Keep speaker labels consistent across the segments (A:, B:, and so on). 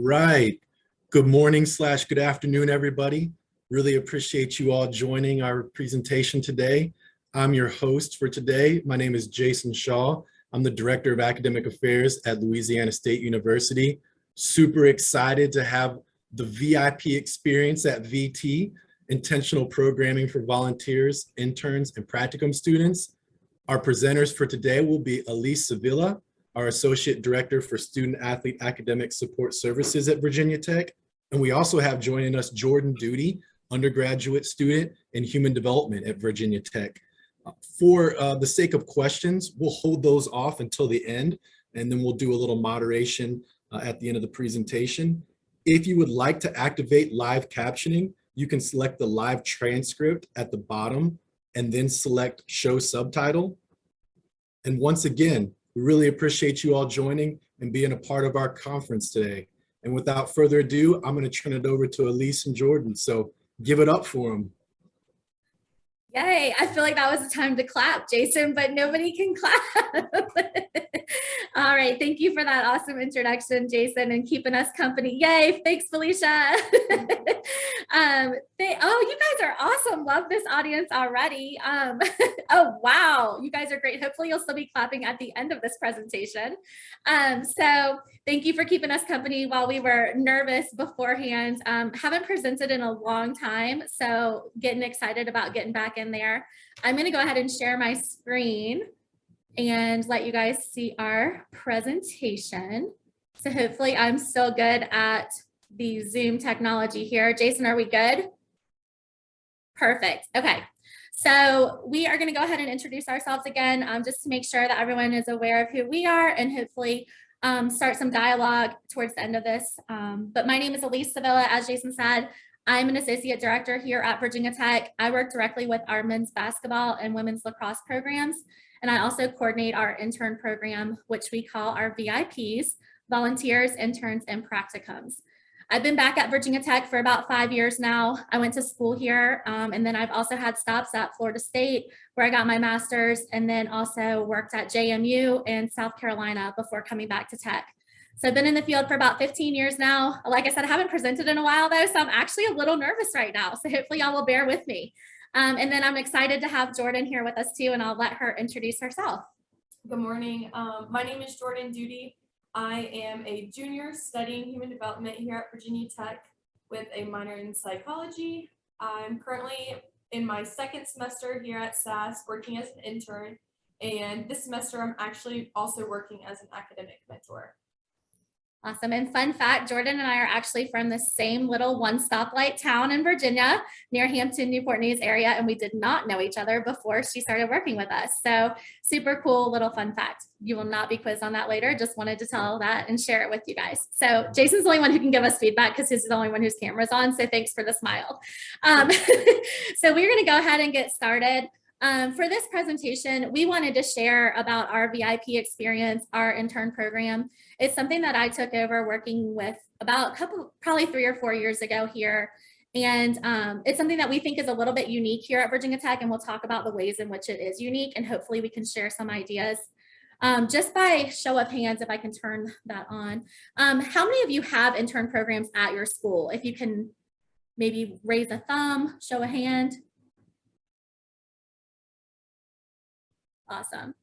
A: right. Good morning / good afternoon, everybody. Really appreciate you all joining our presentation today. I'm your host for today. My name is Jason Shaw. I'm the Director of Academic Affairs at Louisiana State University. Super excited to have the VIP experience at VT, Intentional Programming for Volunteers, Interns, and Practicum students. Our presenters for today will be Alise Svihla, our Associate Director for Student Athlete Academic Support Services at Virginia Tech. And we also have joining us Jordan Duty, undergraduate student in Human Development at Virginia Tech. For the sake of questions, we'll hold those off until the end, and then we'll do a little moderation at the end of the presentation. If you would like to activate live captioning, you can select the live transcript at the bottom and then select Show Subtitle. And once again, we really appreciate you all joining and being a part of our conference today. And without further ado, I'm going to turn it over to Alise and Jordan. So give it up for them.
B: Yay, I feel like that was the time to clap, Jason, but nobody can clap. All right, thank you for that awesome introduction, Jason, and keeping us company. Yay, thanks, Felicia. You guys are awesome. Love this audience already. Oh, wow, you guys are great. Hopefully you'll still be clapping at the end of this presentation. So thank you for keeping us company while we were nervous beforehand. Haven't presented in a long time, so getting excited about getting back in there. I'm gonna go ahead and share my screen and let you guys see our presentation. So hopefully I'm still good at the Zoom technology here. Jason, are we good? Perfect, okay. So we are gonna go ahead and introduce ourselves again, just to make sure that everyone is aware of who we are and hopefully start some dialogue towards the end of this. But my name is Alise Svihla, as Jason said. I'm an associate director here at Virginia Tech. I work directly with our men's basketball and women's lacrosse programs. And I also coordinate our intern program, which we call our VIPs, volunteers, interns, and practicums. I've been back at Virginia Tech for about 5 years now. I went to school here, and then I've also had stops at Florida State, where I got my master's, and then also worked at JMU and South Carolina before coming back to Tech. So I've been in the field for about 15 years now. Like I said, I haven't presented in a while though, so I'm actually a little nervous right now. So hopefully y'all will bear with me. And then I'm excited to have Jordan here with us too, and I'll let her introduce herself.
C: Good morning. My name is Jordan Duty. I am a junior studying human development here at Virginia Tech with a minor in psychology. I'm currently in my second semester here at SAS working as an intern. And this semester, I'm actually also working as an academic mentor.
B: Awesome. And fun fact, Jordan and I are actually from the same little one stoplight town in Virginia near Hampton, Newport News area. And we did not know each other before she started working with us. So super cool little fun fact. You will not be quizzed on that later. Just wanted to tell that and share it with you guys. So Jason's the only one who can give us feedback because he's the only one whose camera's on. So thanks for the smile. So we're going to go ahead and get started. For this presentation, we wanted to share about our VIP experience, our intern program. It's something that I took over working with about probably 3 or 4 years ago here. And it's something that we think is a little bit unique here at Virginia Tech, and we'll talk about the ways in which it is unique, and hopefully we can share some ideas. Just by show of hands, if I can turn that on. How many of you have intern programs at your school? If you can maybe raise a thumb, show a hand. Awesome.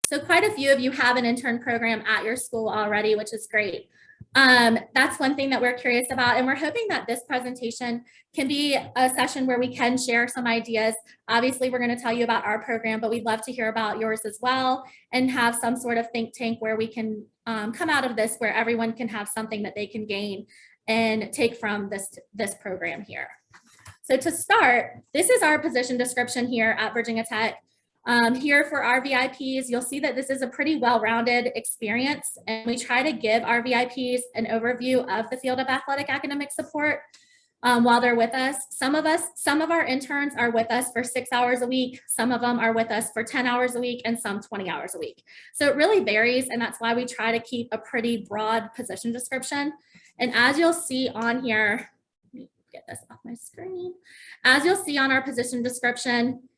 B: So quite a few of you have an intern program at your school already, which is great. That's one thing that we're curious about, and we're hoping that this presentation can be a session where we can share some ideas. Obviously, we're going to tell you about our program, but we'd love to hear about yours as well and have some sort of think tank where we can come out of this, where everyone can have something that they can gain and take from this program here. So to start, this is our position description here at Virginia Tech. Here for our VIPs, you'll see that this is a pretty well-rounded experience, and we try to give our VIPs an overview of the field of athletic academic support while they're with us. Some of our interns are with us for 6 hours a week. Some of them are with us for 10 hours a week, and some 20 hours a week. So it really varies, and that's why we try to keep a pretty broad position description. And as you'll see on here, let me get this off my screen. As you'll see on our position description,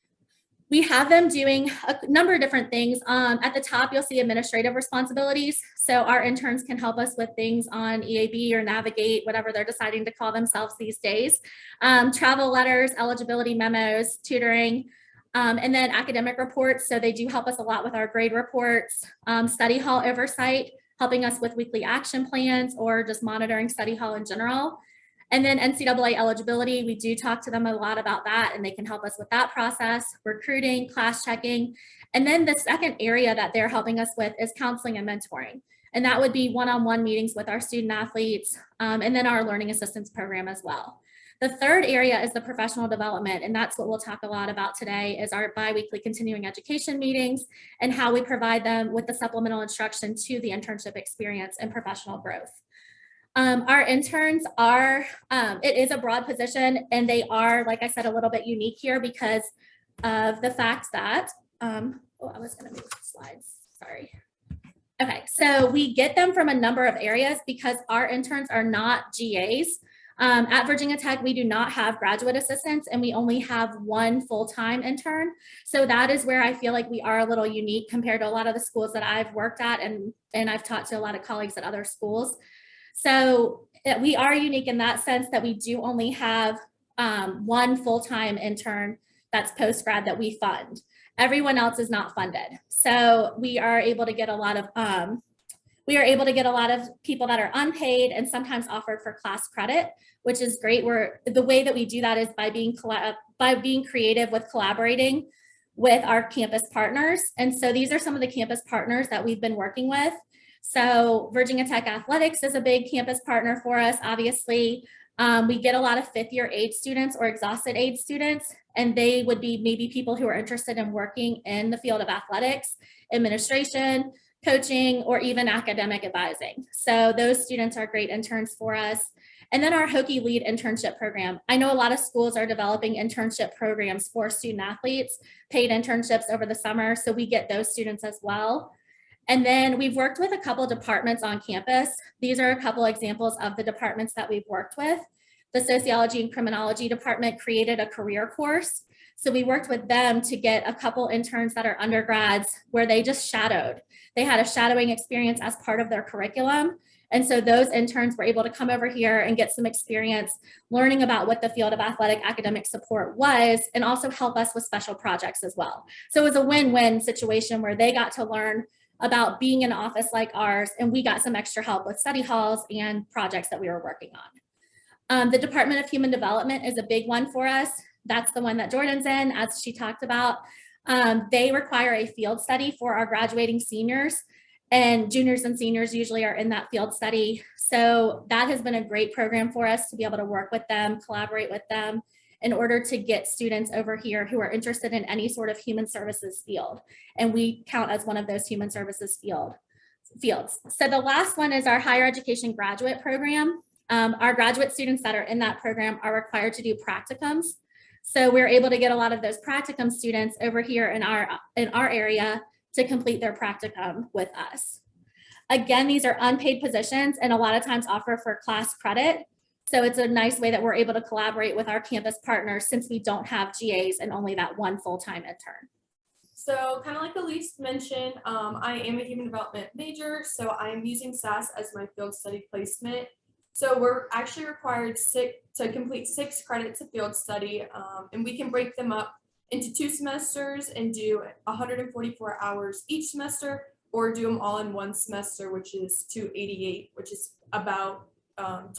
B: We have them doing a number of different things. At the top, you'll see administrative responsibilities. So our interns can help us with things on EAB or Navigate, whatever they're deciding to call themselves these days. Travel letters, eligibility memos, tutoring, and then academic reports. So they do help us a lot with our grade reports, study hall oversight, helping us with weekly action plans or just monitoring study hall in general. And then NCAA eligibility, we do talk to them a lot about that, and they can help us with that process, recruiting, class checking. And then the second area that they're helping us with is counseling and mentoring. And that would be one-on-one meetings with our student athletes, and then our learning assistance program as well. The third area is the professional development, and that's what we'll talk a lot about today, is our biweekly continuing education meetings and how we provide them with the supplemental instruction to the internship experience and professional growth. Our interns are, it is a broad position, and they are, like I said, a little bit unique here because of the fact that, oh, I was gonna move slides, sorry. Okay, so we get them from a number of areas because our interns are not GAs. At Virginia Tech, we do not have graduate assistants, and we only have one full-time intern. So that is where I feel like we are a little unique compared to a lot of the schools that I've worked at, and I've talked to a lot of colleagues at other schools. So we are unique in that sense that we do only have one full-time intern that's post-grad that we fund. Everyone else is not funded. So we are able to get a lot of people that are unpaid and sometimes offered for class credit, which is great. The way that we do that is by being creative with collaborating with our campus partners. And so these are some of the campus partners that we've been working with. So Virginia Tech Athletics is a big campus partner for us. Obviously, we get a lot of fifth-year aid students or exhausted aid students, and they would be maybe people who are interested in working in the field of athletics, administration, coaching, or even academic advising. So those students are great interns for us. And then our Hokie Lead internship program. I know a lot of schools are developing internship programs for student athletes, paid internships over the summer, so we get those students as well. And then we've worked with a couple of departments on campus. These are a couple examples of the departments that we've worked with. The Sociology and Criminology department created a career course. So we worked with them to get a couple interns that are undergrads where they just shadowed. They had a shadowing experience as part of their curriculum. And so those interns were able to come over here and get some experience learning about what the field of athletic academic support was, and also help us with special projects as well. So it was a win-win situation where they got to learn about being in an office like ours, and we got some extra help with study halls and projects that we were working on. The Department of Human Development is a big one for us. That's the one that Jordan's in, as she talked about. They require a field study for our graduating seniors, and juniors and seniors usually are in that field study. So that has been a great program for us to be able to work with them, collaborate with them, in order to get students over here who are interested in any sort of human services field. And we count as one of those human services fields. So the last one is our higher education graduate program. Our graduate students that are in that program are required to do practicums. So we're able to get a lot of those practicum students over here in our area to complete their practicum with us. Again, these are unpaid positions and a lot of times offer for class credit. So it's a nice way that we're able to collaborate with our campus partners since we don't have GAs and only that one full-time intern.
C: So kind of like Alise mentioned, I am a human development major, so I am using SAS as my field study placement. So we're actually required to complete 6 credits of field study, and we can break them up into 2 semesters and do 144 hours each semester, or do them all in one semester, which is 288, which is about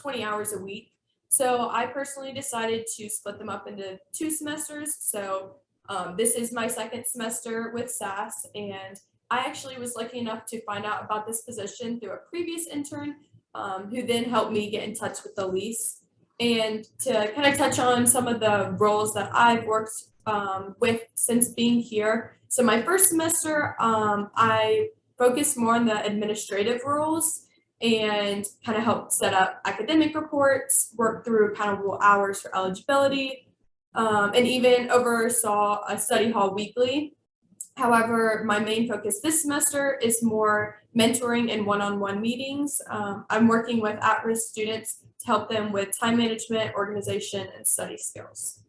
C: 20 hours a week. So I personally decided to split them up into 2 semesters. So this is my 2nd semester with SAS, and I actually was lucky enough to find out about this position through a previous intern who then helped me get in touch with Alise. And to kind of touch on some of the roles that I've worked with since being here. So my first semester, I focused more on the administrative roles and kind of helped set up academic reports, work through accountable hours for eligibility, and even oversaw a study hall weekly. However, my main focus this semester is more mentoring and one-on-one meetings. I'm working with at-risk students to help them with time management, organization, and study skills.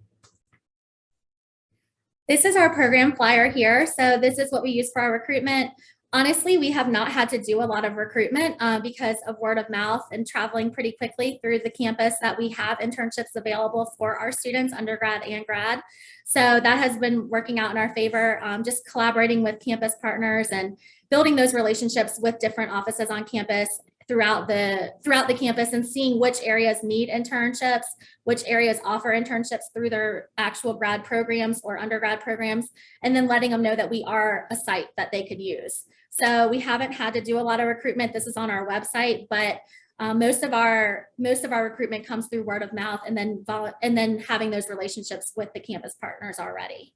B: This is our program flyer here. So this is what we use for our recruitment. Honestly, we have not had to do a lot of recruitment because of word of mouth and traveling pretty quickly through the campus that we have internships available for our students, undergrad and grad. So that has been working out in our favor, just collaborating with campus partners and building those relationships with different offices on campus throughout the campus and seeing which areas need internships, which areas offer internships through their actual grad programs or undergrad programs, and then letting them know that we are a site that they could use. So we haven't had to do a lot of recruitment. This is on our website, but most of our recruitment comes through word of mouth and then having those relationships with the campus partners already.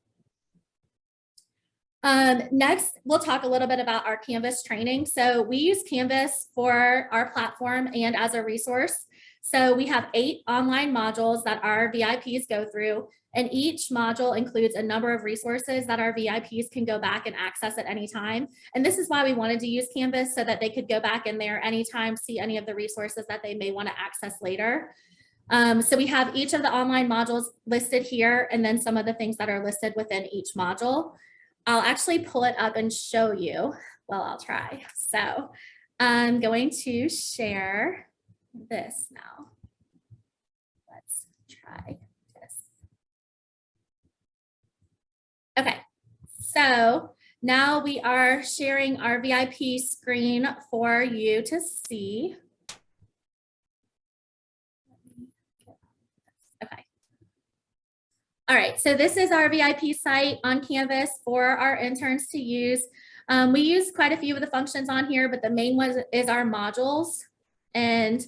B: Next, we'll talk a little bit about our Canvas training. So we use Canvas for our platform and as a resource. So we have 8 online modules that our VIPs go through, and each module includes a number of resources that our VIPs can go back and access at any time. And this is why we wanted to use Canvas, so that they could go back in there anytime, see any of the resources that they may want to access later. So we have each of the online modules listed here, and then some of the things that are listed within each module. I'll actually pull it up and show you. Well, I'll try. So I'm going to share this now. Let's try this. Okay, so now we are sharing our VIP screen for you to see. Okay. All right, so this is our VIP site on Canvas for our interns to use. We use quite a few of the functions on here, but the main one is our modules. And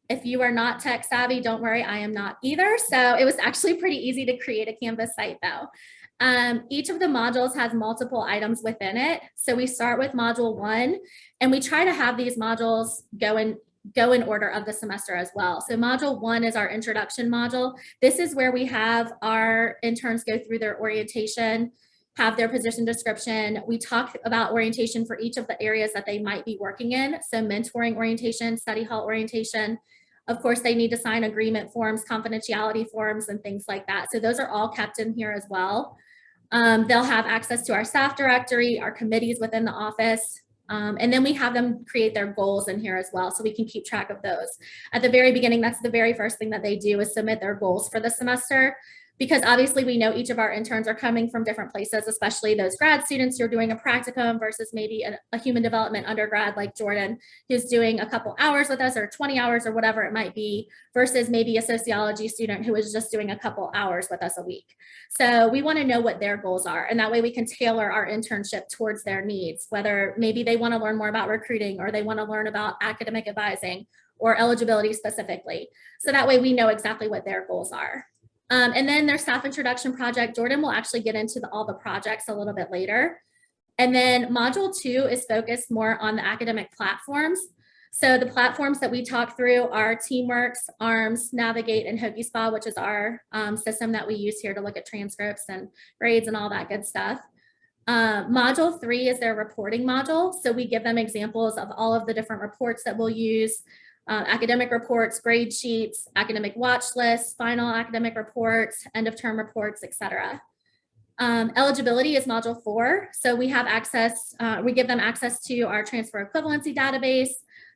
B: if you are not tech savvy, don't worry, I am not either. So it was actually pretty easy to create a Canvas site though. Each of the modules has multiple items within it. So we start with module 1, and we try to have these modules go in order of the semester as well. So module 1 is our introduction module. This is where we have our interns go through their orientation, have their position description. We talk about orientation for each of the areas that they might be working in. So mentoring orientation, study hall orientation. Of course, they need to sign agreement forms, confidentiality forms, and things like that. So those are all kept in here as well. They'll have access to our staff directory, our committees within the office, and then we have them create their goals in here as well, so we can keep track of those. At the very beginning, that's the very first thing that they do, is submit their goals for the semester, because obviously we know each of our interns are coming from different places, especially those grad students who are doing a practicum versus maybe a human development undergrad like Jordan, who's doing a couple hours with us or 20 hours or whatever it might be, versus maybe a sociology student who is just doing a couple hours with us a week. So we want to know what their goals are, and that way we can tailor our internship towards their needs, whether maybe they want to learn more about recruiting, or they want to learn about academic advising or eligibility specifically. So that way we know exactly what their goals are. And then their staff introduction project, Jordan will actually get into all the projects a little bit later. And then module 2 is focused more on the academic platforms. So the platforms that we talk through are TeamWorks, ARMS, Navigate, and HoagieSpa, which is our system that we use here to look at transcripts and grades and all that good stuff. Module 3 is their reporting module. So we give them examples of all of the different reports that we'll use. Academic reports, grade sheets, academic watch lists, final academic reports, end of term reports, etc. Eligibility is module 4. So we have access, we give them access to our transfer equivalency database,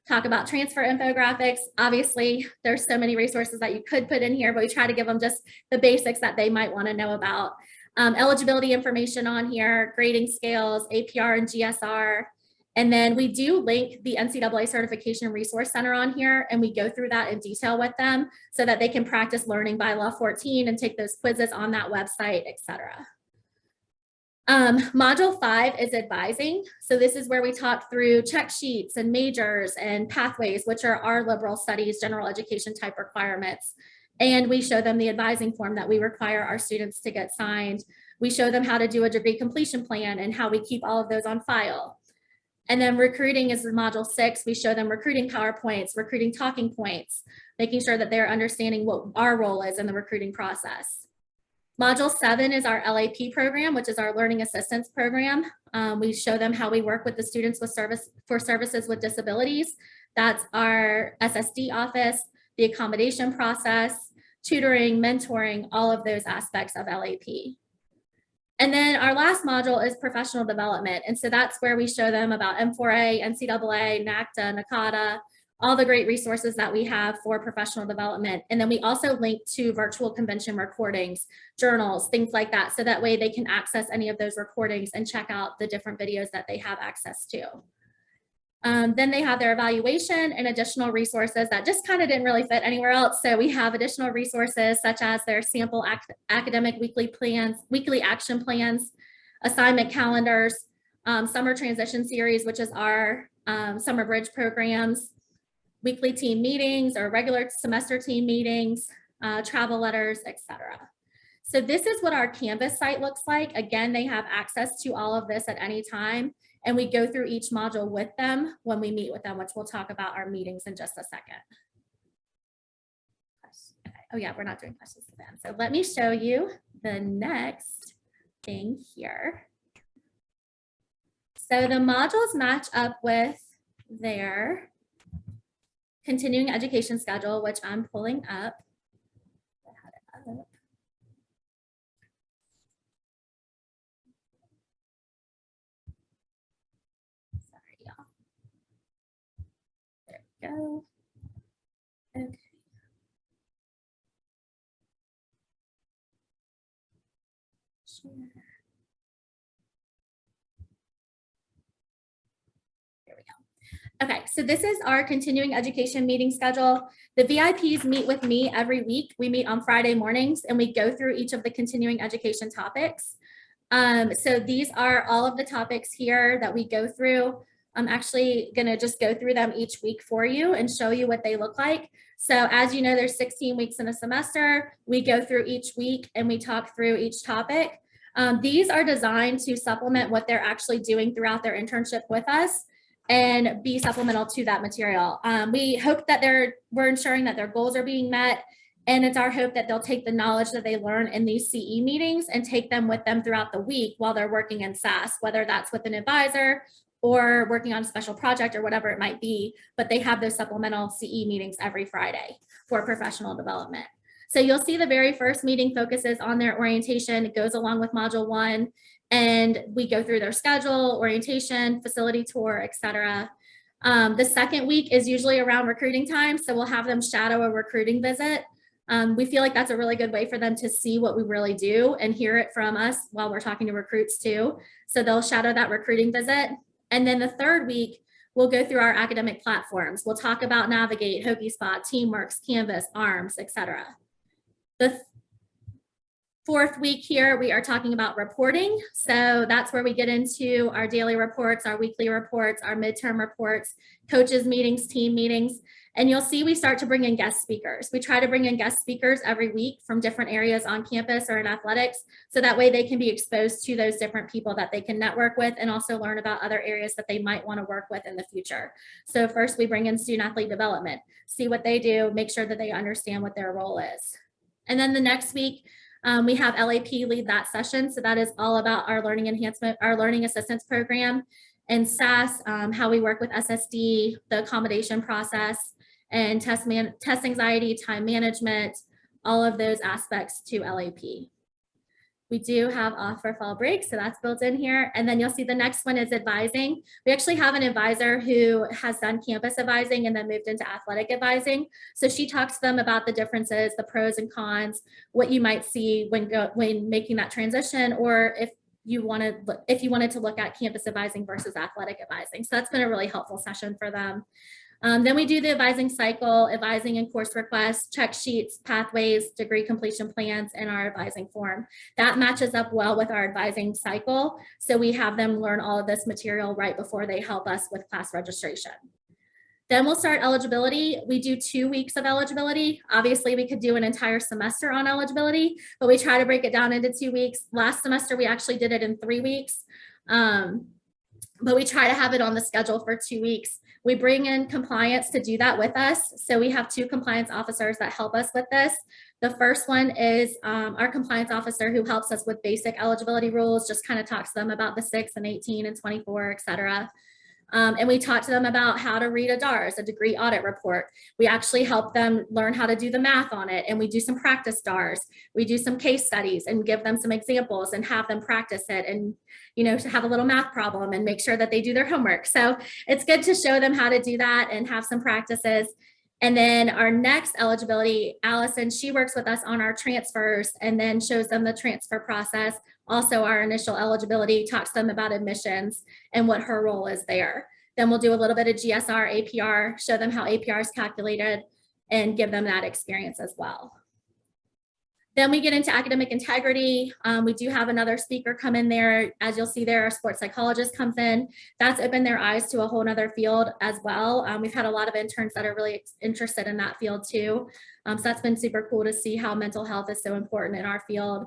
B: talk about transfer infographics. Obviously, there's so many resources that you could put in here, but we try to give them just the basics that they might want to know about. Eligibility information on here, grading scales, APR and GSR. And then we do link the NCAA Certification Resource Center on here, and we go through that in detail with them so that they can practice learning by Law 14 and take those quizzes on that website, etc. Module 5 is advising. So this is where we talk through check sheets and majors and pathways, which are our liberal studies, general education type requirements. And we show them the advising form that we require our students to get signed. We show them how to do a degree completion plan and how we keep all of those on file. And then recruiting is module 6. We show them recruiting PowerPoints, recruiting talking points, making sure that they're understanding what our role is in the recruiting process. Module 7 is our LAP program, which is our learning assistance program. We show them how we work with the students with services with disabilities. That's our SSD office, the accommodation process, tutoring, mentoring, all of those aspects of LAP. And then our last module is professional development. And so that's where we show them about M4A, NCAA, NACTA, NACADA, all the great resources that we have for professional development. And then we also link to virtual convention recordings, journals, things like that. So that way they can access any of those recordings and check out the different videos that they have access to. Then they have their evaluation and additional resources that just kind of didn't really fit anywhere else. So we have additional resources such as their sample academic weekly plans, weekly action plans, assignment calendars, summer transition series, which is our summer bridge programs, weekly team meetings or regular semester team meetings, travel letters, etc. So this is what our Canvas site looks like. Again, they have access to all of this at any time. And we go through each module with them when we meet with them, which we'll talk about our meetings in just a second. Okay. Oh yeah, we're not doing questions then. So let me show you the next thing here. So the modules match up with their continuing education schedule, which I'm pulling up. Go. Okay. Sure. There we go. Okay, so this is our continuing education meeting schedule. The VIPs meet with me every week. We meet on Friday mornings and we go through each of the continuing education topics. So these are all of the topics here that we go through. I'm actually going to just go through them each week for you and show you what they look like. So as you know, there's 16 weeks in a semester. We go through each week and we talk through each topic. These are designed to supplement what they're actually doing throughout their internship with us and be supplemental to that material. We hope that we're ensuring that their goals are being met. And it's our hope that they'll take the knowledge that they learn in these CE meetings and take them with them throughout the week while they're working in SAS, whether that's with an advisor or working on a special project or whatever it might be, but they have those supplemental CE meetings every Friday for professional development. So you'll see the very first meeting focuses on their orientation. It goes along with module 1, and we go through their schedule, orientation, facility tour, etc. The second week is usually around recruiting time, so we'll have them shadow a recruiting visit. We feel like that's a really good way for them to see what we really do and hear it from us while we're talking to recruits too. So they'll shadow that recruiting visit. And then the third week, we'll go through our academic platforms. We'll talk about Navigate, HokeySpot, Teamworks, Canvas, ARMS, etc. The fourth week here, we are talking about reporting. So that's where we get into our daily reports, our weekly reports, our midterm reports, coaches meetings, team meetings. And you'll see we start to bring in guest speakers. We try to bring in guest speakers every week from different areas on campus or in athletics, so that way they can be exposed to those different people that they can network with and also learn about other areas that they might want to work with in the future. So first we bring in student athlete development, see what they do, make sure that they understand what their role is. And then the next week, we have LAP lead that session. So that is all about our learning enhancement, our learning assistance program, and SAS, how we work with SSD, the accommodation process, and test anxiety, time management, all of those aspects to LAP. We do have off for fall break, so that's built in here. And then you'll see the next one is advising. We actually have an advisor who has done campus advising and then moved into athletic advising. So she talks to them about the differences, the pros and cons, what you might see when making that transition, or if you wanted to look at campus advising versus athletic advising. So that's been a really helpful session for them. Then we do the advising cycle, advising and course requests, check sheets, pathways, degree completion plans, and our advising form. That matches up well with our advising cycle. So we have them learn all of this material right before they help us with class registration. Then we'll start eligibility. We do 2 weeks of eligibility. Obviously, we could do an entire semester on eligibility, but we try to break it down into 2 weeks. Last semester, we actually did it in 3 weeks, but we try to have it on the schedule for 2 weeks. We bring in compliance to do that with us. So we have 2 compliance officers that help us with this. The first one is our compliance officer who helps us with basic eligibility rules, just kind of talks to them about the 6 and 18 and 24, et cetera. And we talk to them about how to read a DARS, a degree audit report. We actually help them learn how to do the math on it, and we do some practice DARS. We do some case studies and give them some examples and have them practice it, and to have a little math problem and make sure that they do their homework. So it's good to show them how to do that and have some practices. And then our next eligibility, Allison, she works with us on our transfers and then shows them the transfer process. Also our initial eligibility, talks to them about admissions and what her role is there. Then we'll do a little bit of GSR, APR, show them how APR is calculated and give them that experience as well. Then we get into academic integrity. We do have another speaker come in there. As you'll see there, our sports psychologist comes in. That's opened their eyes to a whole nother field as well. We've had a lot of interns that are really interested in that field too. So that's been super cool to see how mental health is so important in our field.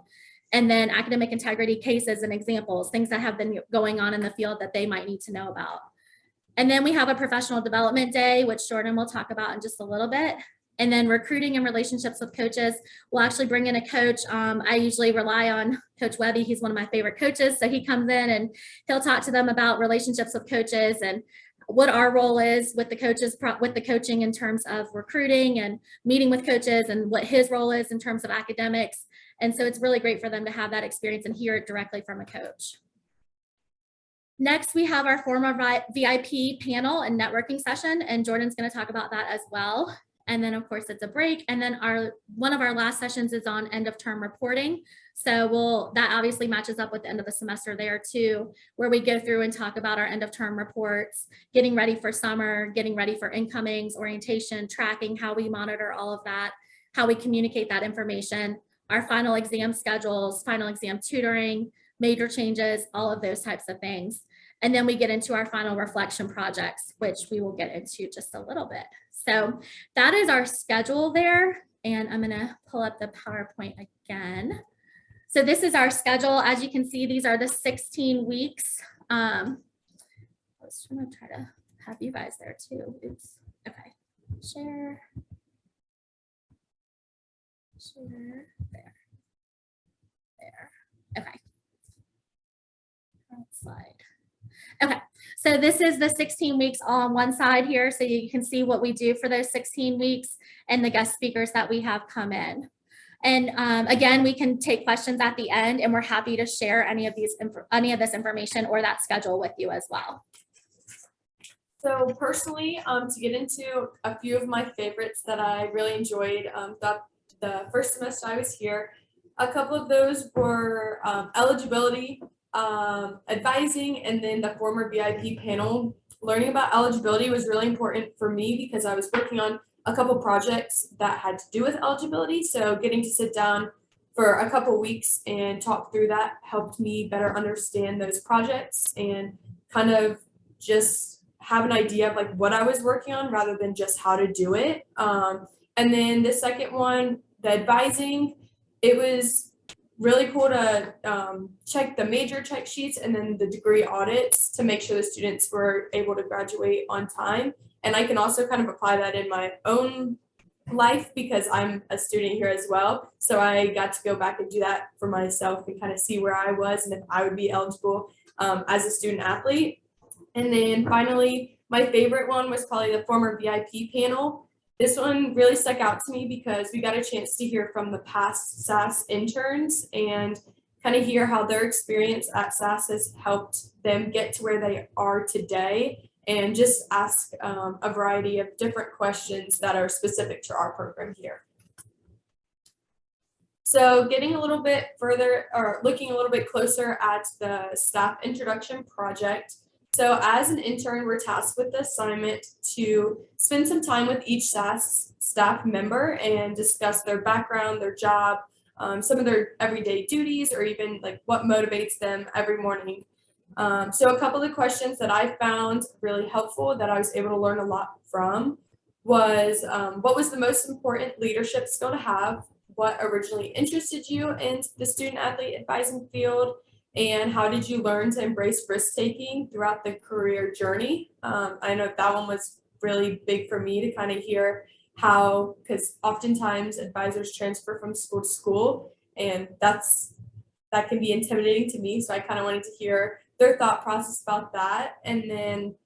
B: And then academic integrity cases and examples, things that have been going on in the field that they might need to know about. And then we have a professional development day, which Jordan will talk about in just a little bit. And then recruiting and relationships with coaches. We'll actually bring in a coach. I usually rely on Coach Webby. He's one of my favorite coaches. So he comes in and he'll talk to them about relationships with coaches and what our role is with the coaches, with the coaching in terms of recruiting and meeting with coaches, and what his role is in terms of academics. And so it's really great for them to have that experience and hear it directly from a coach. Next, we have our former VIP panel and networking session, and Jordan's going to talk about that as well. And then of course it's a break. And then one of our last sessions is on end of term reporting. So that obviously matches up with the end of the semester there too, where we go through and talk about our end of term reports, getting ready for summer, getting ready for incomings, orientation, tracking, how we monitor all of that, how we communicate that information, our final exam schedules, final exam tutoring, major changes, all of those types of things. And then we get into our final reflection projects, which we will get into just a little bit. So that is our schedule there. And I'm going to pull up the PowerPoint again. So this is our schedule. As you can see, these are the 16 weeks. I was trying to have you guys there too. Oops. Okay. Share. There. Okay. Slide. Okay, so this is the 16 weeks all on one side here, so you can see what we do for those 16 weeks and the guest speakers that we have come in. And again, we can take questions at the end, and we're happy to share any of this information or that schedule with you as well.
C: So personally, to get into a few of my favorites that I really enjoyed the first semester I was here, a couple of those were eligibility, advising, and then the former VIP panel. Learning about eligibility was really important for me because I was working on a couple projects that had to do with eligibility. So getting to sit down for a couple weeks and talk through that helped me better understand those projects and kind of just have an idea of like what I was working on rather than just how to do it. And then the second one, the advising, it was really cool to check the major check sheets and then the degree audits to make sure the students were able to graduate on time. And I can also kind of apply that in my own life because I'm a student here as well. So I got to go back and do that for myself and kind of see where I was and if I would be eligible as a student athlete. And then finally, my favorite one was probably the former VIP panel. This one really stuck out to me because we got a chance to hear from the past SAS interns and kind of hear how their experience at SAS has helped them get to where they are today, and just ask a variety of different questions that are specific to our program here. So getting a little bit further, or looking a little bit closer at the staff introduction project. So as an intern, we're tasked with the assignment to spend some time with each SAS staff member and discuss their background, their job, some of their everyday duties, or even like what motivates them every morning. So a couple of the questions that I found really helpful that I was able to learn a lot from was what was the most important leadership skill to have? What originally interested you in the student athlete advising field? And how did you learn to embrace risk-taking throughout the career journey? I know that one was really big for me to kind of hear how, because oftentimes advisors transfer from school to school, and that can be intimidating to me. So I kind of wanted to hear their thought process about that. And then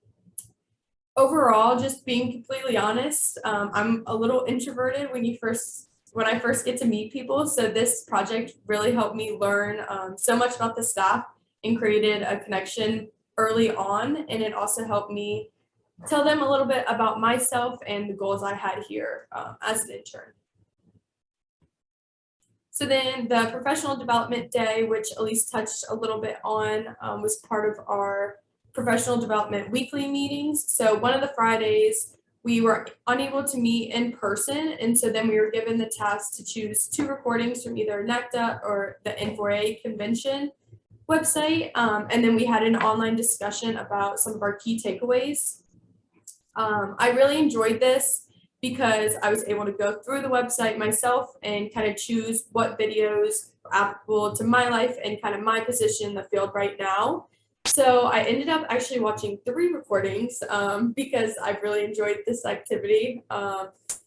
C: Overall, just being completely honest, I'm a little introverted when I first get to meet people. So this project really helped me learn so much about the staff and created a connection early on. And it also helped me tell them a little bit about myself and the goals I had here as an intern. So then the professional development day, which Alise touched a little bit on, was part of our professional development weekly meetings. So one of the Fridays we were unable to meet in person, and so then we were given the task to choose 2 recordings from either NECTA or the N4A convention website, and then we had an online discussion about some of our key takeaways. I really enjoyed this because I was able to go through the website myself and kind of choose what videos are applicable to my life and kind of my position in the field right now. So I ended up actually watching 3 recordings because I really enjoyed this activity.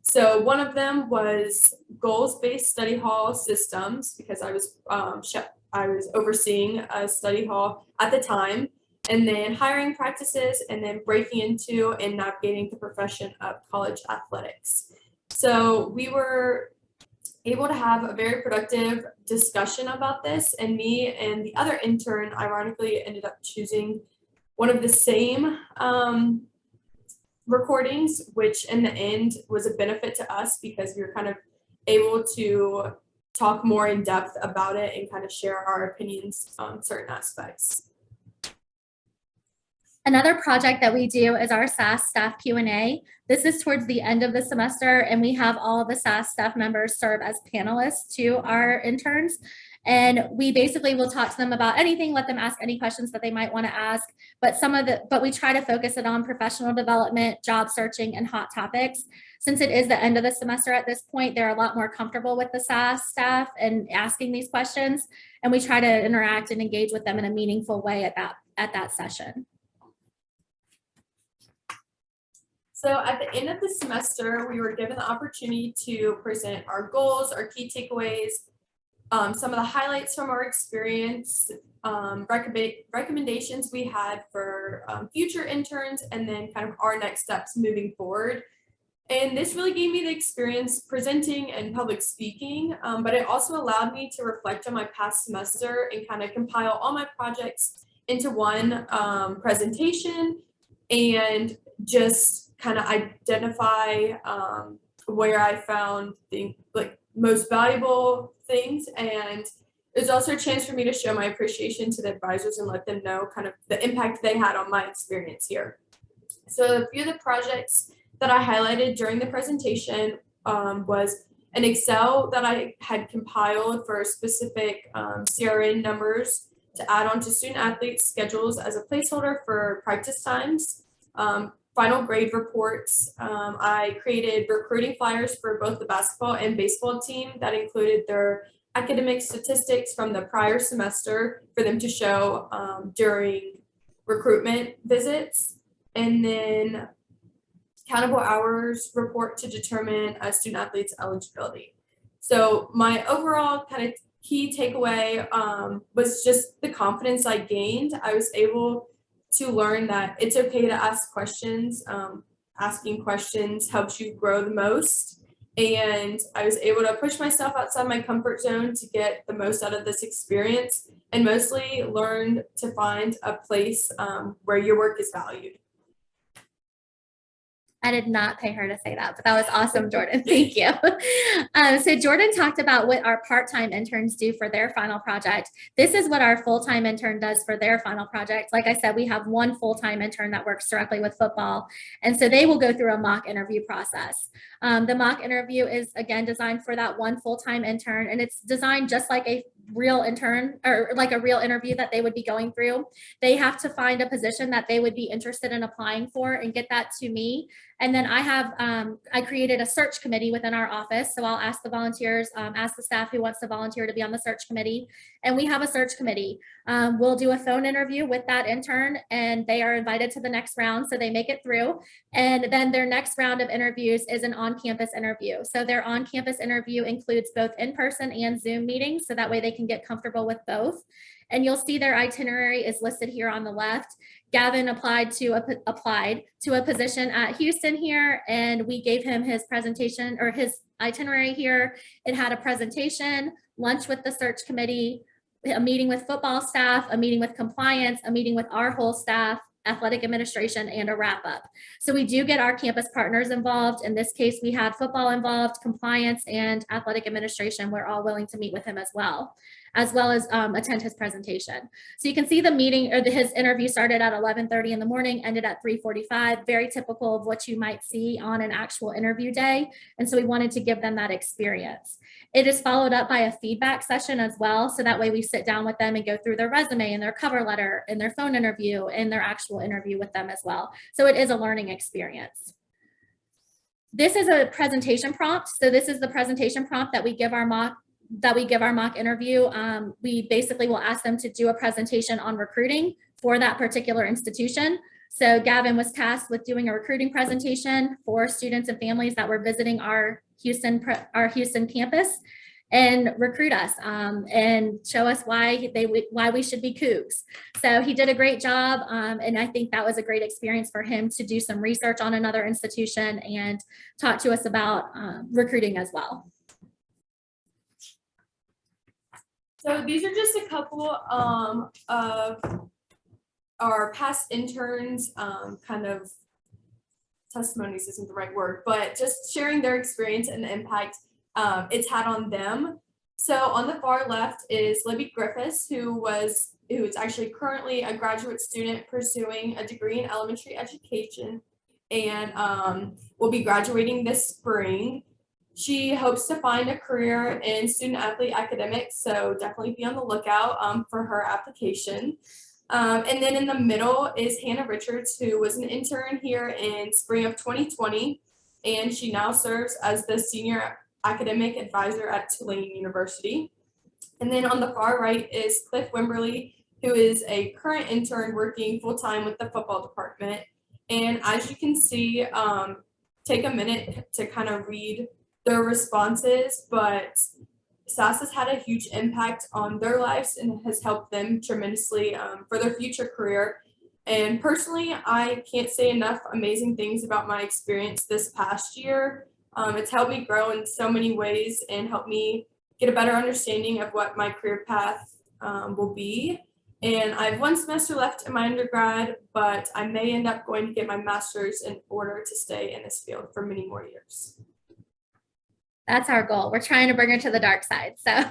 C: So one of them was goals-based study hall systems because I was overseeing a study hall at the time, and then hiring practices, and then breaking into and navigating the profession of college athletics. So we were able to have a very productive discussion about this, and me and the other intern ironically ended up choosing one of the same recordings, which in the end was a benefit to us because we were kind of able to talk more in depth about it and kind of share our opinions on certain aspects.
B: Another project that we do is our SAS staff Q&A. This is towards the end of the semester, and we have all of the SAS staff members serve as panelists to our interns. And we basically will talk to them about anything, let them ask any questions that they might want to ask. But we try to focus it on professional development, job searching, and hot topics. Since it is the end of the semester at this point, they're a lot more comfortable with the SAS staff and asking these questions. And we try to interact and engage with them in a meaningful way at that session.
C: So at the end of the semester, we were given the opportunity to present our goals, our key takeaways, some of the highlights from our experience, recommendations we had for future interns, and then kind of our next steps moving forward. And this really gave me the experience presenting and public speaking, but it also allowed me to reflect on my past semester and kind of compile all my projects into one presentation and just kind of identify where I found the most valuable things. And it was also a chance for me to show my appreciation to the advisors and let them know kind of the impact they had on my experience here. So a few of the projects that I highlighted during the presentation was an Excel that I had compiled for specific CRN numbers to add on to student athletes' schedules as a placeholder for practice times. Final grade reports. I created recruiting flyers for both the basketball and baseball team that included their academic statistics from the prior semester for them to show during recruitment visits. And then countable hours report to determine a student athlete's eligibility. So my overall kind of key takeaway was just the confidence I gained. I was able to learn that it's okay to ask questions. Asking questions helps you grow the most. And I was able to push myself outside my comfort zone to get the most out of this experience, and mostly learned to find a place where your work is valued.
B: I did not pay her to say that, but that was awesome, Jordan. Thank you. So Jordan talked about what our part-time interns do for their final project. This is what our full-time intern does for their final project. Like I said, we have one full-time intern that works directly with football. And so they will go through a mock interview process. The mock interview is, again, designed for that one full-time intern, and it's designed just like a real intern or like a real interview that they would be going through. They have to find a position that they would be interested in applying for and get that to me. And then I created a search committee within our office. So I'll ask the volunteers, ask the staff who wants to volunteer to be on the search committee. And we have a search committee. We'll do a phone interview with that intern, and they are invited to the next round. So they make it through. And then their next round of interviews is an on-campus interview. So their on-campus interview includes both in-person and Zoom meetings. So that way they can get comfortable with both. And you'll see their itinerary is listed here on the left. Gavin applied to a position at Houston here, and we gave him his presentation or his itinerary here. It had a presentation, lunch with the search committee, a meeting with football staff, a meeting with compliance, a meeting with our whole staff, athletic administration, and a wrap up. So we do get our campus partners involved. In this case, we had football involved, compliance, and athletic administration. We're all willing to meet with him as well as attend his presentation. So you can see the meeting or his interview started at 11:30 in the morning, ended at 3:45, very typical of what you might see on an actual interview day. And so we wanted to give them that experience. It is followed up by a feedback session as well. So that way we sit down with them and go through their resume and their cover letter and their phone interview and their actual interview with them as well. So it is a learning experience. This is a presentation prompt. So this is the presentation prompt that we give our mock interview. We basically will ask them to do a presentation on recruiting for that particular institution. So Gavin was tasked with doing a recruiting presentation for students and families that were visiting our Houston campus and recruit us and show us why we should be Cougs. So he did a great job, and I think that was a great experience for him to do some research on another institution and talk to us about recruiting as well.
C: So these are just a couple of our past interns, kind of testimonies isn't the right word, but just sharing their experience and the impact it's had on them. So on the far left is Libby Griffiths, who is actually currently a graduate student pursuing a degree in elementary education and will be graduating this spring. She hopes to find a career in student athlete academics, so definitely be on the lookout for her application. And then in the middle is Hannah Richards, who was an intern here in spring of 2020, and she now serves as the senior academic advisor at Tulane University. And then on the far right is Cliff Wimberly, who is a current intern working full-time with the football department. And as you can see, take a minute to kind of read their responses, but SAS has had a huge impact on their lives and has helped them tremendously for their future career. And personally, I can't say enough amazing things about my experience this past year. It's helped me grow in so many ways and helped me get a better understanding of what my career path will be. And I have one semester left in my undergrad, but I may end up going to get my master's in order to stay in this field for many more years.
B: That's our goal. We're trying to bring her to the dark side. So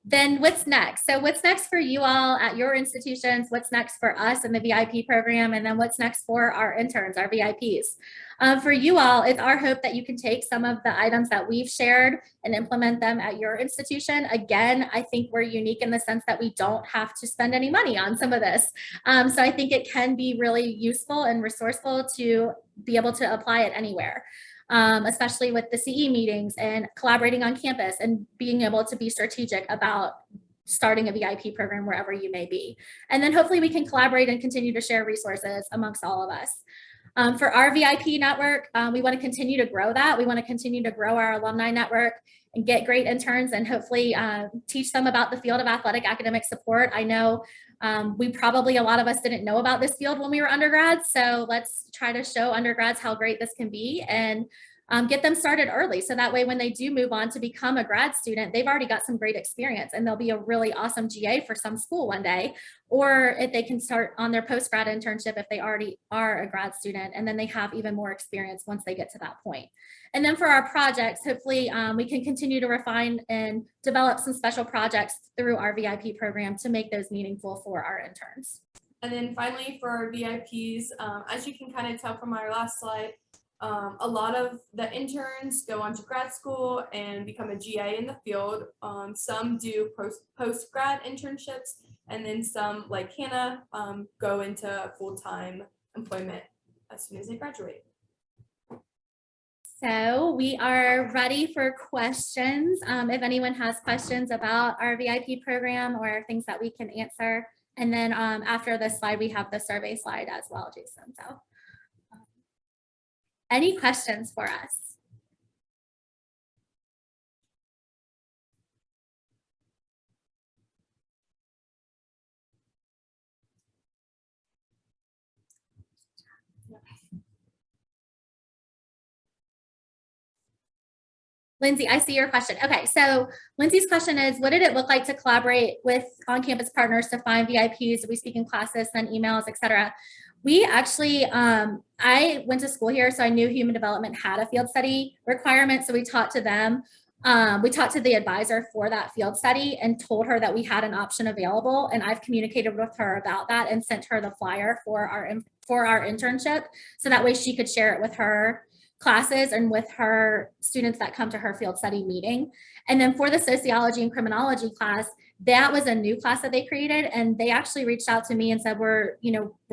B: then what's next? So what's next for you all at your institutions? What's next for us in the VIP program? And then what's next for our interns, our VIPs? For you all, it's our hope that you can take some of the items that we've shared and implement them at your institution. Again, I think we're unique in the sense that we don't have to spend any money on some of this. So I think it can be really useful and resourceful to be able to apply it anywhere. Especially with the CE meetings and collaborating on campus and being able to be strategic about starting a VIP program wherever you may be. And then hopefully we can collaborate and continue to share resources amongst all of us. For our VIP network, we want to continue to grow that. We want to continue to grow our alumni network and get great interns and hopefully teach them about the field of athletic academic support. I know a lot of us didn't know about this field when we were undergrads. So let's try to show undergrads how great this can be and get them started early. So that way, when they do move on to become a grad student, they've already got some great experience and they'll be a really awesome GA for some school one day, or if they can start on their post-grad internship if they already are a grad student, and then they have even more experience once they get to that point. And then for our projects, hopefully we can continue to refine and develop some special projects through our VIP program to make those meaningful for our interns.
C: And then finally for our VIPs, as you can kind of tell from our last slide, a lot of the interns go on to grad school and become a GA in the field. Some do post-grad internships, and then some, like Hannah, go into full-time employment as soon as they graduate.
B: So we are ready for questions. If anyone has questions about our VIP program or things that we can answer. And then after this slide, we have the survey slide as well, Jason. So any questions for us? Lindsay, I see your question. Okay, so Lindsay's question is, what did it look like to collaborate with on-campus partners to find VIPs? We speak in classes, send emails, etc. We actually, I went to school here, so I knew human development had a field study requirement, so we talked to them. We talked to the advisor for that field study and told her that we had an option available, and I've communicated with her about that and sent her the flyer for our internship, so that way she could share it with her classes and with her students that come to her field study meeting. And then for the sociology and criminology class, that was a new class that they created, and they actually reached out to me and said, we're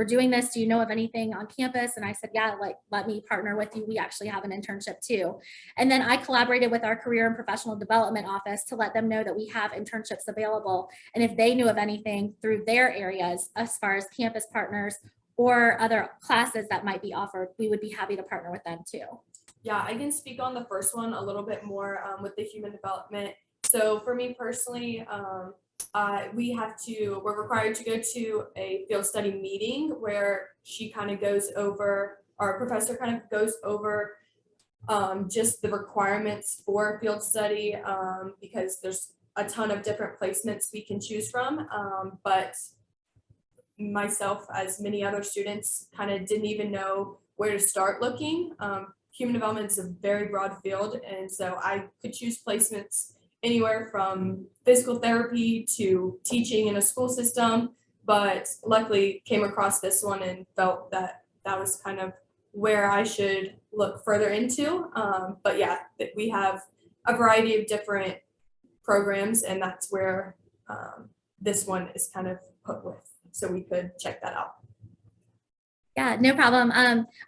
B: doing this, do you know of anything on campus? And I said, yeah, like, let me partner with you, we actually have an internship too. And then I collaborated with our career and professional development office to let them know that we have internships available, and if they knew of anything through their areas as far as campus partners or other classes that might be offered, we would be happy to partner with them too.
C: Yeah, I can speak on the first one a little bit more with the human development. So for me personally, we're required to go to a field study meeting where she kind of goes over, our professor kind of goes over just the requirements for field study, because there's a ton of different placements we can choose from. But myself, as many other students, kind of didn't even know where to start looking. Human development is a very broad field, and so I could choose placements anywhere from physical therapy to teaching in a school system, but luckily came across this one and felt that that was kind of where I should look further into. But yeah, we have a variety of different programs, and that's where this one is kind of put with. So we could check that out.
B: Yeah, no problem.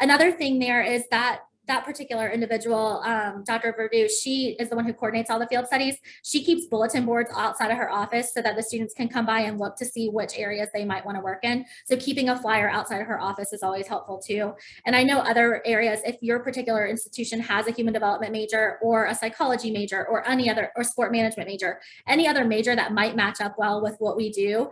B: Another thing there is that particular individual, Dr. Verdu, she is the one who coordinates all the field studies. She keeps bulletin boards outside of her office so that the students can come by and look to see which areas they might want to work in. So keeping a flyer outside of her office is always helpful too. And I know other areas, if your particular institution has a human development major or a psychology major or any other, or sport management major, any other major that might match up well with what we do,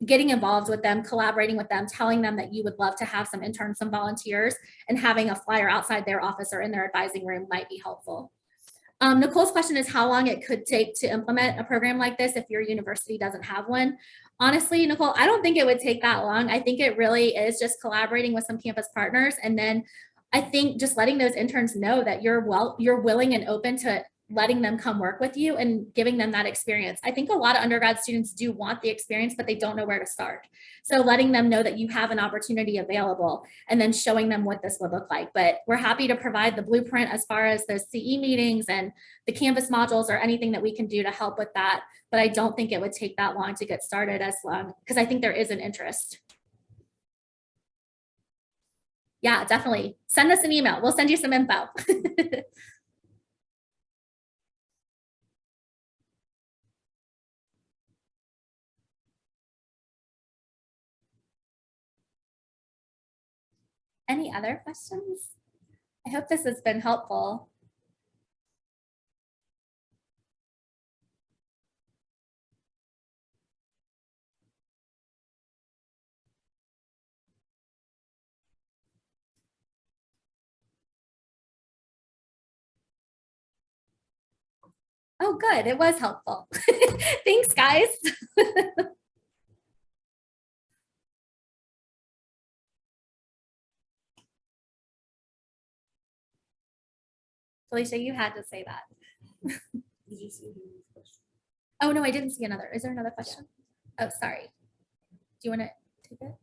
B: getting involved with them, collaborating with them, telling them that you would love to have some interns, some volunteers, and having a flyer outside their office or in their advising room might be helpful. Nicole's question is how long it could take to implement a program like this if your university doesn't have one. Honestly, Nicole, I don't think it would take that long. I think it really is just collaborating with some campus partners, and then I think just letting those interns know that you're willing and open to letting them come work with you and giving them that experience. I think a lot of undergrad students do want the experience, but they don't know where to start. So letting them know that you have an opportunity available and then showing them what this would look like. But we're happy to provide the blueprint as far as those CE meetings and the Canvas modules or anything that we can do to help with that. But I don't think it would take that long to get started, as long, because I think there is an interest. Yeah, definitely. Send us an email. We'll send you some info. Any other questions? I hope this has been helpful. Oh, good. It was helpful. Thanks, guys. Felicia, you had to say that.
C: Did you see the question?
B: Oh, no, I didn't see another. Is there another question? Yeah. Oh, sorry. Do you want to take it?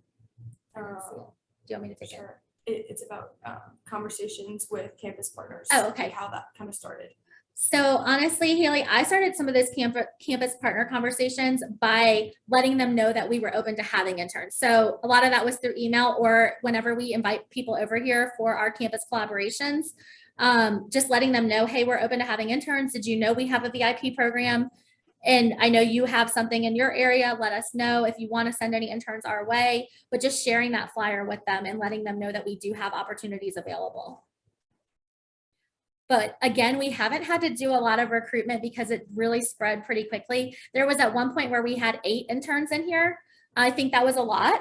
B: I didn't see it. Do you want me to take
C: Sure. It's about conversations with campus partners.
B: Oh, okay.
C: How that kind of started.
B: So honestly, Haley, I started some of those campus partner conversations by letting them know that we were open to having interns. So a lot of that was through email or whenever we invite people over here for our campus collaborations, just letting them know, hey, we're open to having interns. Did you know we have a VIP program? And I know you have something in your area. Let us know if you want to send any interns our way, but just sharing that flyer with them and letting them know that we do have opportunities available. But again, we haven't had to do a lot of recruitment because it really spread pretty quickly. There was at one point where we had 8 interns in here. I think that was a lot.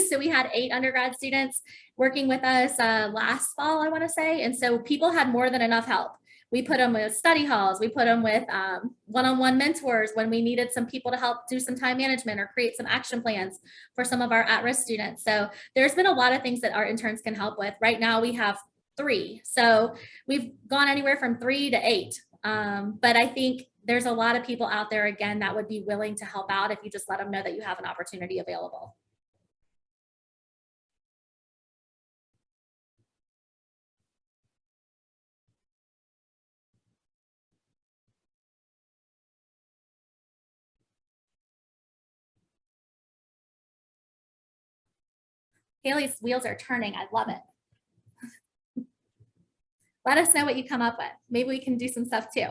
B: So we had 8 undergrad students working with us last fall, I want to say. And so people had more than enough help. We put them with study halls. We put them with one-on-one mentors when we needed some people to help do some time management or create some action plans for some of our at-risk students. So there's been a lot of things that our interns can help with. Right now we have 3. So we've gone anywhere from 3 to 8. But I think there's a lot of people out there, again, that would be willing to help out if you just let them know that you have an opportunity available. Haley's wheels are turning. I love it. Let us know what you come up with. Maybe we can do some stuff too.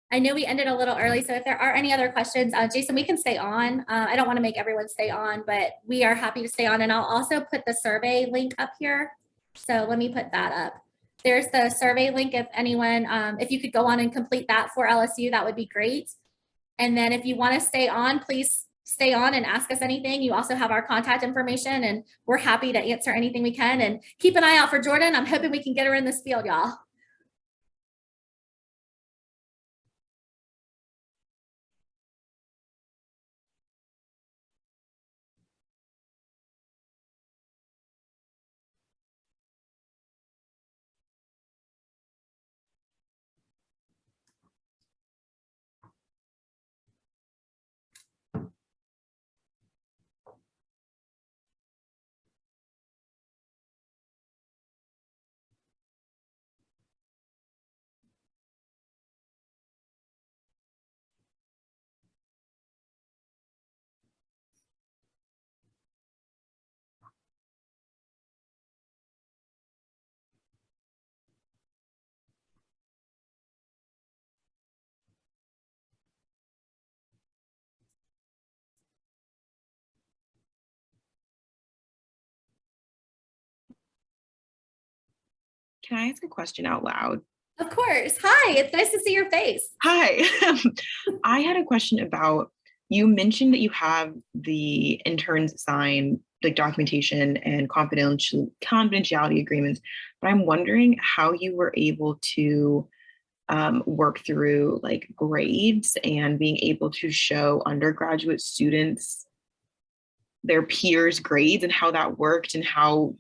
B: I know we ended a little early, so if there are any other questions, Jason, we can stay on. I don't want to make everyone stay on, but we are happy to stay on. And I'll also put the survey link up here. So let me put that up. There's the survey link if anyone, if you could go on and complete that for LSU, that would be great. And then if you want to stay on, please stay on and ask us anything. You also have our contact information, and we're happy to answer anything we can. And keep an eye out for Jordan. I'm hoping we can get her in this field, y'all.
D: Can I ask a question out loud?
B: Of course. Hi, it's nice to see your face.
D: Hi. I had a question about, you mentioned that you have the interns sign like documentation and confidentiality agreements, but I'm wondering how you were able to work through like grades and being able to show undergraduate students their peers' grades and how that worked, and how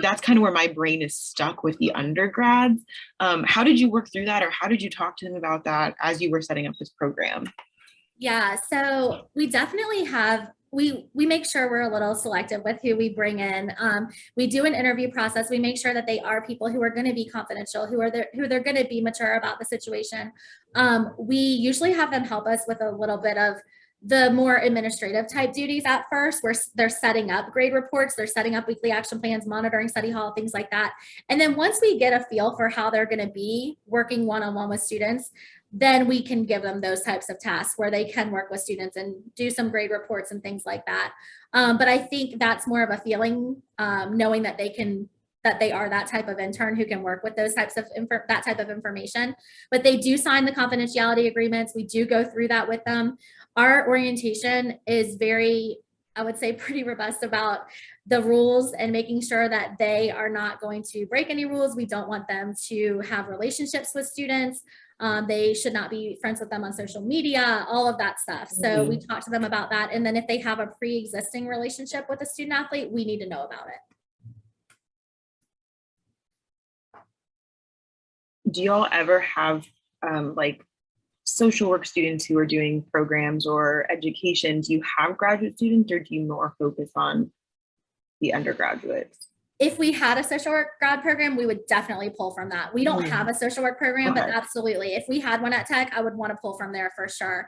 D: that's kind of where my brain is stuck with the undergrads. How did you work through that, or how did you talk to them about that as you were setting up this program?
B: Yeah, so we definitely have, we make sure we're a little selective with who we bring in. We do an interview process. We make sure that they are people who are going to be confidential, who they're going to be mature about the situation. We usually have them help us with a little bit of the more administrative type duties at first, where they're setting up grade reports, they're setting up weekly action plans, monitoring study hall, things like that. And then once we get a feel for how they're going to be working one-on-one with students, then we can give them those types of tasks where they can work with students and do some grade reports and things like that. But I think that's more of a feeling, knowing that they are that type of intern who can work with those types of that type of information. But they do sign the confidentiality agreements. We do go through that with them. Our orientation is very, I would say, pretty robust about the rules and making sure that they are not going to break any rules. We don't want them to have relationships with students. They should not be friends with them on social media, all of that stuff. So we talk to them about that. And then if they have a pre-existing relationship with a student athlete, we need to know about it.
D: Do y'all ever have like social work students who are doing programs or education? Do you have graduate students, or do you more focus on the undergraduates?
B: If we had a social work grad program, we would definitely pull from that. We don't have a social work program, but absolutely. If we had one at Tech, I would want to pull from there for sure.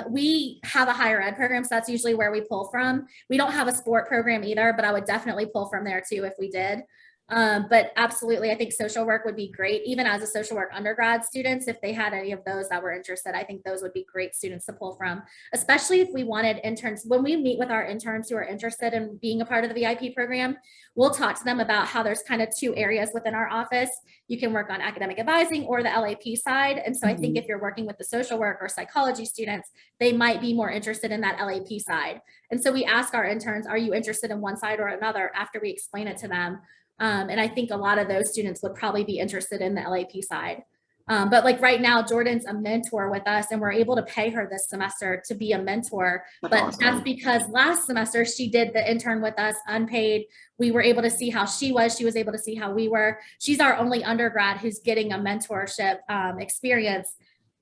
B: We have a higher ed program, so that's usually where we pull from. We don't have a sport program either, but I would definitely pull from there too if we did. But absolutely, I think social work would be great. Even as a social work undergrad students, if they had any of those that were interested, I think those would be great students to pull from, especially if we wanted interns. When we meet with our interns who are interested in being a part of the VIP program, we'll talk to them about how there's kind of two areas within our office. You can work on academic advising or the LAP side. And so I think if you're working with the social work or psychology students, they might be more interested in that LAP side. And so we ask our interns, are you interested in one side or another, after we explain it to them. And I think a lot of those students would probably be interested in the LAP side. But like right now, Jordan's a mentor with us and we're able to pay her this semester to be a mentor. That's because last semester she did the intern with us unpaid. We were able to see how she was able to see how we were. She's our only undergrad who's getting a mentorship experience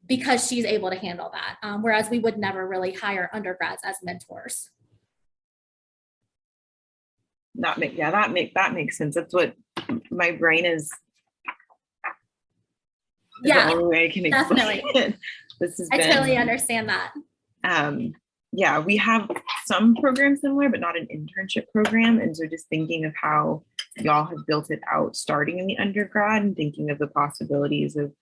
B: because she's able to handle that. Whereas we would never really hire undergrads as mentors.
D: That makes sense. That's what my brain is.
B: Yeah,
D: the only way I can explain it.
B: I totally understand that.
D: Yeah, we have some programs similar, but not an internship program. And so just thinking of how y'all have built it out starting in the undergrad and thinking of the possibilities of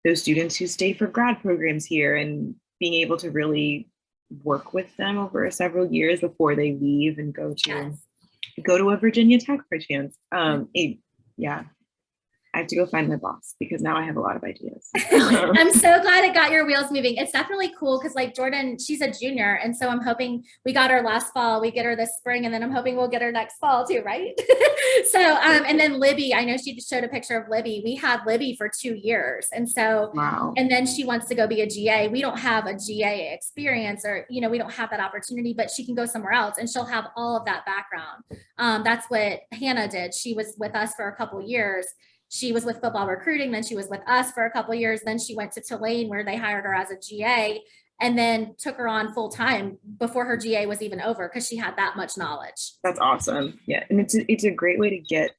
D: those students who stay for grad programs here and being able to really work with them over several years before they leave and go to a Virginia Tech per chance. Yeah, I have to go find my boss because now I have a lot of ideas.
B: I'm so glad it got your wheels moving. It's definitely cool because like Jordan, she's a junior. And so I'm hoping we got her last fall, we get her this spring, and then I'm hoping we'll get her next fall too, right? So, and then Libby, I know she showed a picture of Libby. We had Libby for 2 years. And so,
D: wow.
B: And then she wants to go be a GA. We don't have a GA experience or, we don't have that opportunity, but she can go somewhere else and she'll have all of that background. That's what Hannah did. She was with us for a couple years. She was with football recruiting, then she was with us for a couple of years. Then she went to Tulane where they hired her as a GA and then took her on full time before her GA was even over because she had that much knowledge.
D: That's awesome. Yeah, and it's a great way to get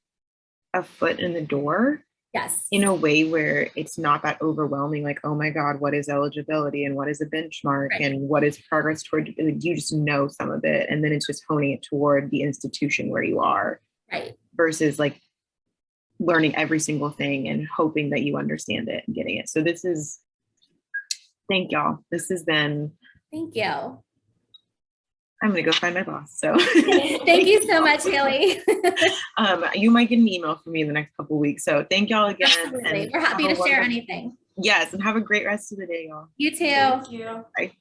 D: a foot in the door.
B: Yes.
D: In a way where it's not that overwhelming, like, oh my God, what is eligibility and what is a benchmark and what is progress toward, you just know some of it. And then it's just honing it toward the institution where you are.
B: Right.
D: Versus like learning every single thing and hoping that you understand it and getting it. So thank y'all. This has been.
B: Thank you.
D: I'm gonna go find my boss. So
B: thank you so much, Haley.
D: You might get an email from me in the next couple of weeks. So thank y'all again.
B: Absolutely. We're happy to share anything.
D: Yes, and have a great rest of the day, y'all.
B: You too.
C: Thank you.
D: Bye.